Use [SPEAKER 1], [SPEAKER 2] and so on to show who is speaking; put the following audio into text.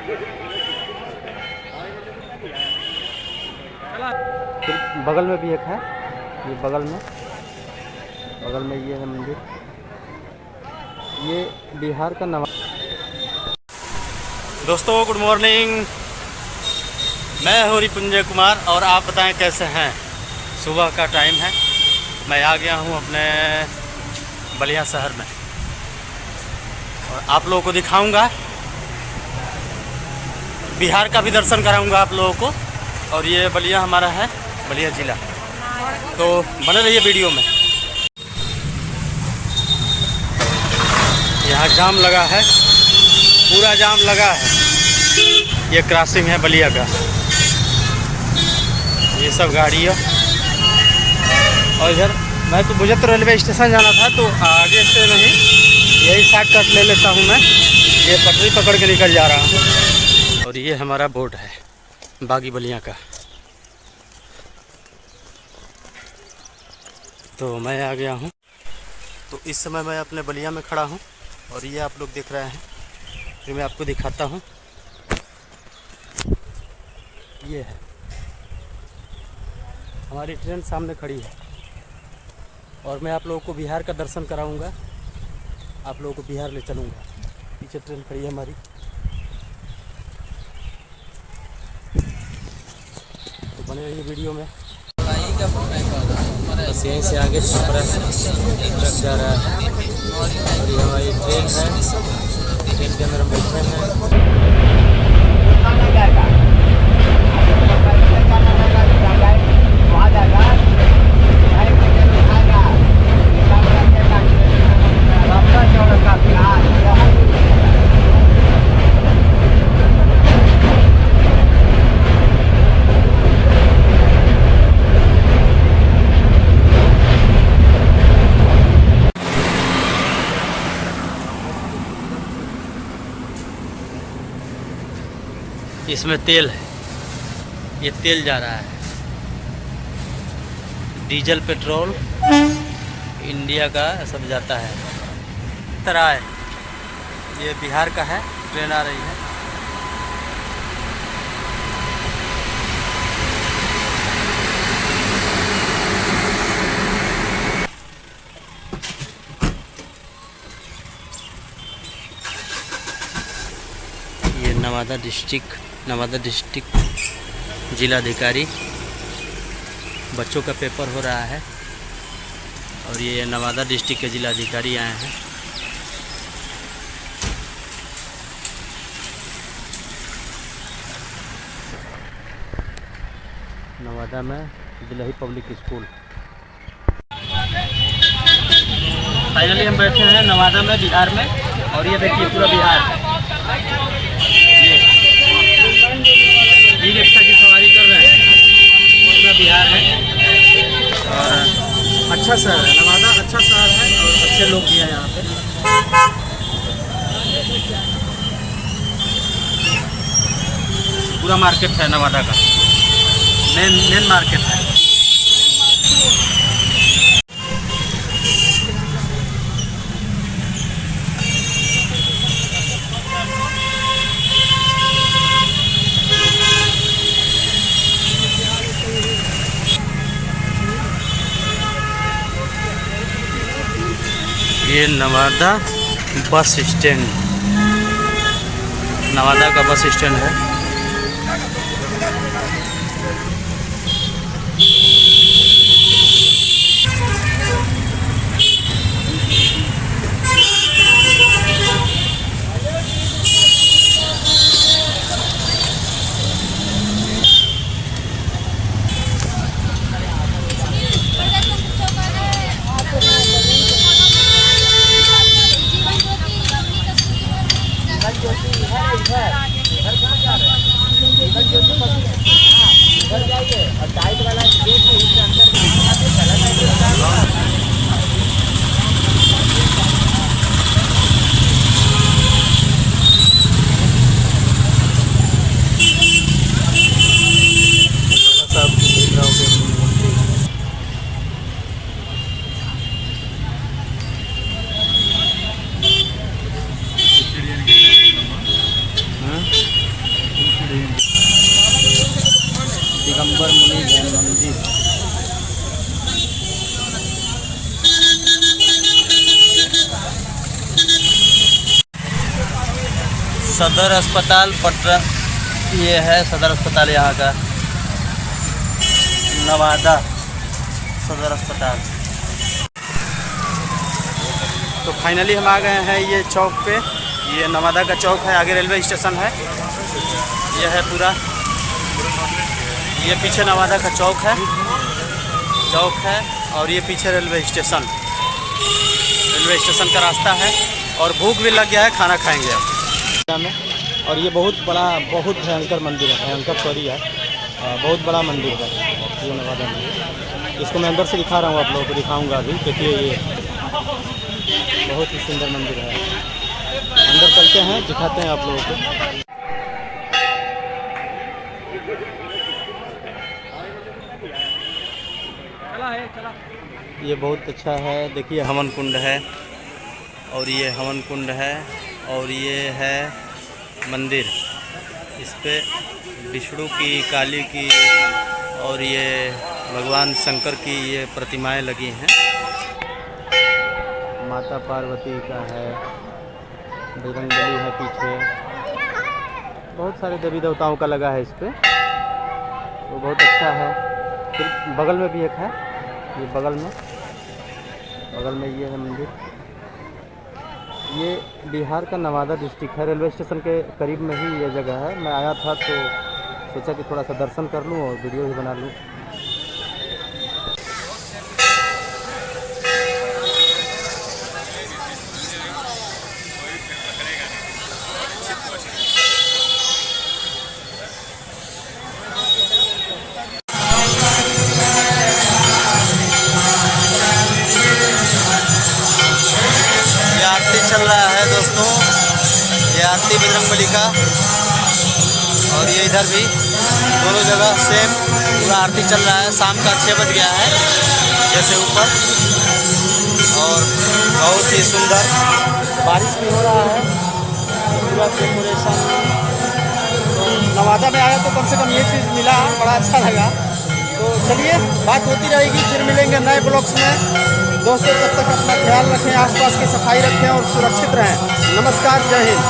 [SPEAKER 1] फिर बगल में भी एक है, ये बगल में ये है मंदिर। ये बिहार का नवा। दोस्तों गुड मॉर्निंग, मैं हूँ रिपुंजय कुमार और आप बताएं कैसे हैं। सुबह का टाइम है, मैं आ गया हूँ अपने बलिया शहर में और आप लोगों को दिखाऊंगा, बिहार का भी दर्शन कराऊंगा आप लोगों को। और ये बलिया हमारा है, बलिया ज़िला, तो बने रहिए वीडियो में। यहाँ जाम लगा है, पूरा जाम लगा है। ये क्रॉसिंग है बलिया का, ये सब गाड़ियाँ। और इधर मुझे तो रेलवे स्टेशन जाना था, तो आगे से नहीं यही शॉर्टकट ले लेता हूँ मैं। ये पटरी पकड़ के निकल जा रहा हूँ। और ये हमारा बोर्ड है बागी बलिया का। तो मैं आ गया हूँ, तो इस समय मैं अपने बलिया में खड़ा हूँ और ये आप लोग देख रहे हैं। फिर मैं आपको दिखाता हूँ, ये है हमारी ट्रेन सामने खड़ी है और मैं आप लोगों को बिहार का दर्शन कराऊंगा, आप लोगों को बिहार ले चलूँगा। पीछे ट्रेन खड़ी है हमारी, तो बने रहिए वीडियो में। बस यहीं से आगे छपरा ट्रक जा रहा है और ये हमारी ट्रेन है। ट्रेन के अंदर हम बैठे हैं। इसमें तेल है, ये तेल जा रहा है, डीजल पेट्रोल इंडिया का सब जाता है। तरह है, ये बिहार का है, ट्रेन आ रही है। ये नवादा डिस्ट्रिक्ट जिलाधिकारी, बच्चों का पेपर हो रहा है और ये नवादा डिस्ट्रिक्ट के जिलाधिकारी आए हैं। नवादा में दिल्ली पब्लिक स्कूल। फाइनली हम बैठे हैं नवादा में, बिहार में। और ये देखिए पूरा बिहार है। ये रिक्शा की सवारी कर रहे हैं, पूरा बिहार है। और अच्छा शहर है नवादा, अच्छा शहर है और अच्छे लोग भी हैं यहाँ पे। पूरा मार्केट है नवादा का, मेन मार्केट है। ये नवादा बस स्टैंड, नवादा का बस स्टैंड है।
[SPEAKER 2] सदर अस्पताल पटना, ये है सदर अस्पताल यहाँ का, नवादा सदर अस्पताल।
[SPEAKER 1] तो फाइनली हम आ गए हैं ये चौक पे। ये नवादा का चौक है, आगे रेलवे स्टेशन है। ये है पूरा, ये पीछे नवादा का चौक है और ये पीछे रेलवे स्टेशन का रास्ता है। और भूख भी लग गया है, खाना खाएंगे अब। और ये बहुत बड़ा, बहुत भयंकर मंदिर है, बहुत बड़ा मंदिर है ये नवादा में। इसको मैं अंदर से दिखा रहा हूँ, आप लोगों को दिखाऊंगा अभी। देखिए ये बहुत ही सुंदर मंदिर है। अंदर चलते हैं, दिखाते हैं आप लोगों को। ये बहुत अच्छा है। देखिए हवन कुंड है और ये हवन कुंड है और ये है मंदिर। इस पे विष्णु की, काली की और ये भगवान शंकर की ये प्रतिमाएं लगी हैं। माता पार्वती का है, बजरंगबली है पीछे, बहुत सारे देवी देवताओं का लगा है इस पे। तो बहुत अच्छा है। फिर बगल में भी एक है, ये बगल में ये है मंदिर। ये बिहार का नवादा डिस्ट्रिक्ट है, रेलवे स्टेशन के करीब में ही ये जगह है। मैं आया था तो सोचा कि थोड़ा सा दर्शन कर लूँ और वीडियो भी बना लूँ।
[SPEAKER 2] चल रहा है दोस्तों, ये आरती बजरंगबली का, और ये इधर भी दोनों जगह सेम पूरा आरती चल रहा है। शाम का 6 बज गया है जैसे ऊपर, और बहुत ही सुंदर बारिश भी हो रहा है, पूरा डेकोरेशन। तो नवादा में आया तो कम से कम ये चीज़ मिला, बड़ा अच्छा लगा। तो चलिए, बात होती रहेगी, फिर मिलेंगे नए ब्लॉग्स में दोस्तों। तब तक अपना ख्याल रखें, आसपास की सफाई रखें और सुरक्षित रहें। नमस्कार, जय हिंद।